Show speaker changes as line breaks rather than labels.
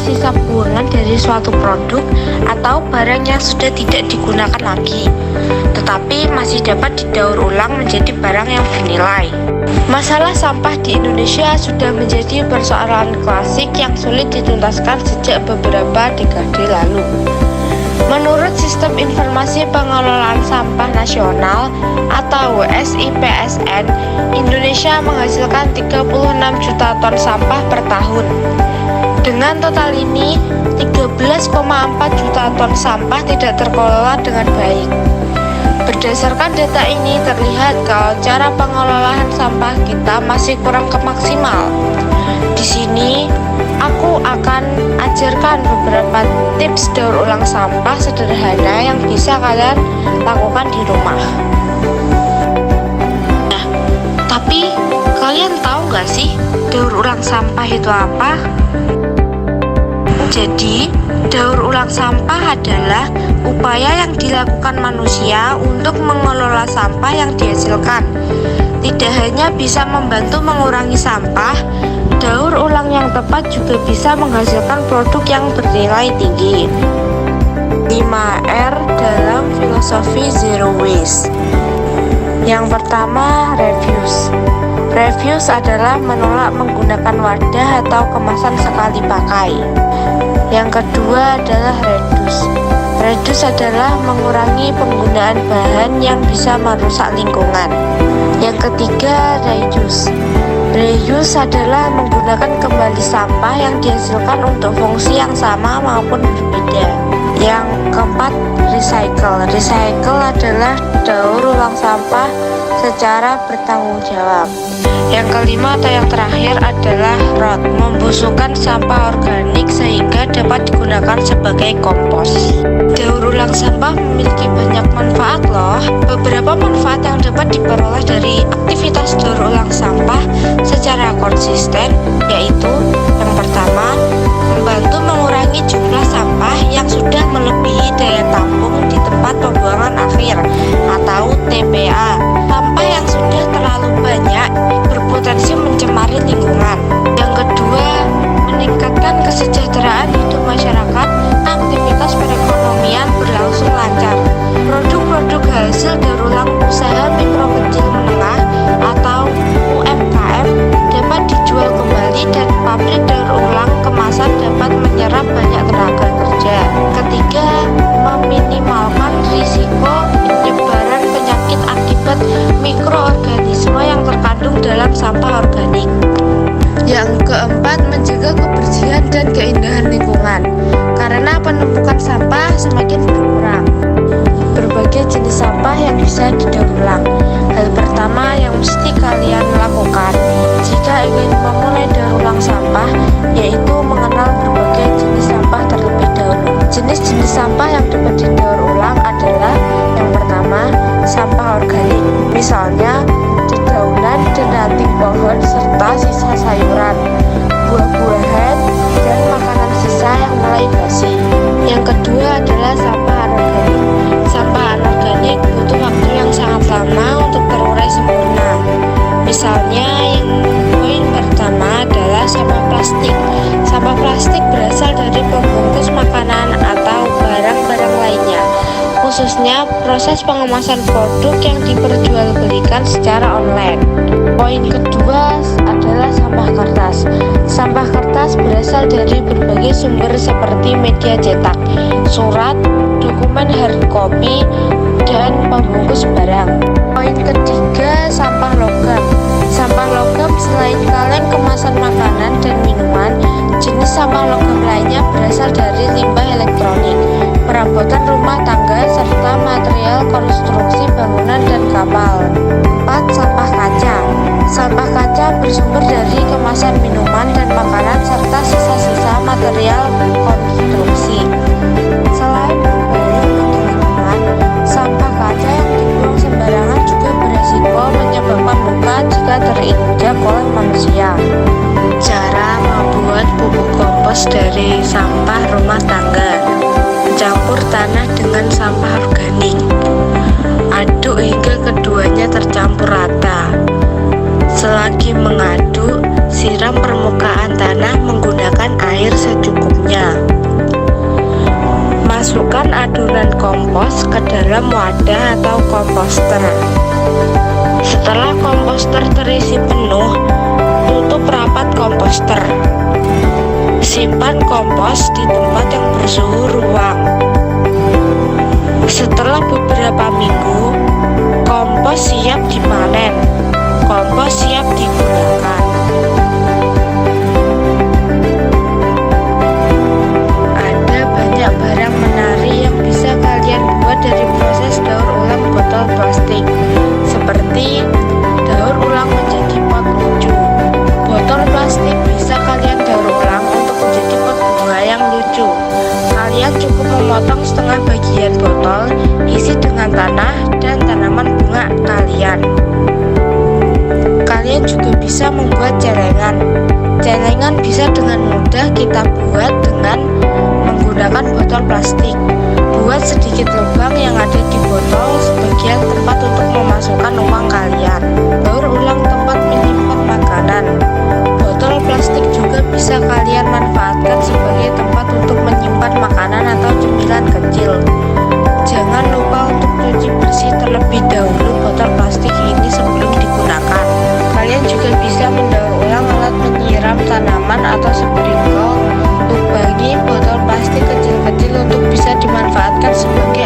sisa buangan dari suatu produk atau barang yang sudah tidak digunakan lagi, tetapi masih dapat didaur ulang menjadi barang yang bernilai. Masalah sampah di Indonesia sudah menjadi persoalan klasik yang sulit dituntaskan sejak beberapa dekade lalu. Menurut Sistem Informasi Pengelolaan Sampah Nasional atau SIPSN, Indonesia menghasilkan 36 juta ton sampah per tahun. Dengan total ini, 13,4 juta ton sampah tidak terkelola dengan baik. Berdasarkan data ini terlihat kalau cara pengelolaan sampah kita masih kurang maksimal. Di sini, aku akan ajarkan beberapa tips daur ulang sampah sederhana yang bisa kalian lakukan di rumah. Nah, tapi kalian tahu nggak sih daur ulang sampah itu apa? Jadi, daur ulang sampah adalah upaya yang dilakukan manusia untuk mengelola sampah yang dihasilkan. Tidak hanya bisa membantu mengurangi sampah, daur ulang yang tepat juga bisa menghasilkan produk yang bernilai tinggi. 5R dalam filosofi Zero Waste. Yang pertama, reuse. Reuse adalah menolak menggunakan wadah atau kemasan sekali pakai. Yang kedua adalah reduce. Reduce adalah mengurangi penggunaan bahan yang bisa merusak lingkungan. Yang ketiga, reuse. Reuse adalah menggunakan kembali sampah yang dihasilkan untuk fungsi yang sama maupun berbeda. Yang keempat, recycle. Recycle adalah daur ulang sampah secara bertanggung jawab. Yang kelima atau yang terakhir adalah rot, membusukkan sampah organik sehingga dapat digunakan sebagai kompos. Daur ulang sampah memiliki banyak manfaat loh. Beberapa manfaat yang dapat diperoleh dari aktivitas daur ulang sampah secara konsisten yaitu yang pertama, membantu mengurangi jumlah sampah yang sudah melebihi daya tampung di tempat pembuangan akhir atau TPA. Sampah yang sudah terlalu banyak berpotensi mencemari lingkungan. Yang kedua, meningkatkan kesejahteraan hidup masyarakat, aktivitas perekonomian berlangsung lancar. Produk-produk hasil daur ulang usaha mikro kecil menengah atau UMKM dapat dijual kembali dan pabrik daur ulang kemasan dapat menyerap banyak tenaga kerja. Ketiga, meminimalkan risiko penyebaran penyakit akibat mikroorganisme yang terkandung dalam sampah organik. Yang keempat, menjaga kebersihan dan keindahan lingkungan karena penumpukan sampah semakin berkurang. Berbagai jenis sampah yang bisa didaur ulang. Hal pertama yang mesti kalian lakukan jika ingin memulai daur ulang sampah yaitu mengenal berbagai jenis sampah terlebih dahulu. Jenis-jenis sampah yang dapat didaur ulang adalah yang pertama, sampah organik. Misalnya dedaunan dan ranting pohon serta sisa sayuran, buah-buahan, dan makanan sisa yang mulai basi. Yang kedua adalah sampah anorganik. Sampah anorganik butuh waktu yang sangat lama untuk terurai sempurna. Misalnya yang poin pertama adalah sampah plastik. Sampah plastik berasal dari pembungkus makanan atau barang-barang lainnya, khususnya proses pengemasan produk yang diperjualbelikan secara online. Poin kedua adalah sampah kertas. Sampah kertas berasal dari berbagai sumber seperti media cetak, surat, dokumen hardcopy, dan pembungkus barang. Poin ketiga, sampah logam. Sampah logam selain kaleng kemasan makanan dan minuman, jenis sampah logam lainnya berasal dari limbah elektronik, perabotan rumah tangga, serta material konstruksi bangunan dan kapal. 4. Sampah kaca. Sampah kaca bersumber dari kemasan minuman dan makanan serta sisa-sisa material konstruksi. Selain berbahaya bagi lingkungan, sampah kaca yang dibuang sembarangan juga beresiko menyebabkan luka jika terinjak oleh manusia. Cara membuat pupuk kompos dari sampah rumah tangga. Campur tanah dengan sampah organik. Aduk hingga keduanya tercampur rata. Selagi mengaduk, siram permukaan tanah menggunakan air secukupnya. kompos ke dalam wadah atau komposter. Setelah komposter terisi penuh, tutup rapat komposter. Simpan kompos di tempat yang bersuhu ruang. Setelah beberapa minggu, kompos siap dipanen. Kompos siap digunakan. Ada banyak barang menarik yang bisa kalian buat dari proses daur ulang botol plastik, seperti daur ulang menjadi pot lucu. Botol plastik bisa kalian daur ulang untuk menjadi pot bunga yang lucu. Kalian cukup memotong setengah bagian botol, isi dengan tanah dan tanaman bunga kalian. Kalian juga bisa membuat celengan. Celengan bisa dengan mudah kita buat dengan menggunakan botol plastik. Buat sedikit lubang yang ada di botol sebagian tempat untuk memasukkan uang kalian. Daur ulang tempat menyimpan makanan. Botol plastik juga bisa kalian manfaatkan sebagai tempat untuk menyimpan makanan atau cemilan kecil. Jangan lupa untuk cuci bersih terlebih dahulu botol plastik ini sebelum digunakan. Kalian juga bisa mendaur ulang alat menyiram tanaman atau sprinkle. Lubangi botol plastik kecil-kecil untuk bisa dimanfaatkan sebagai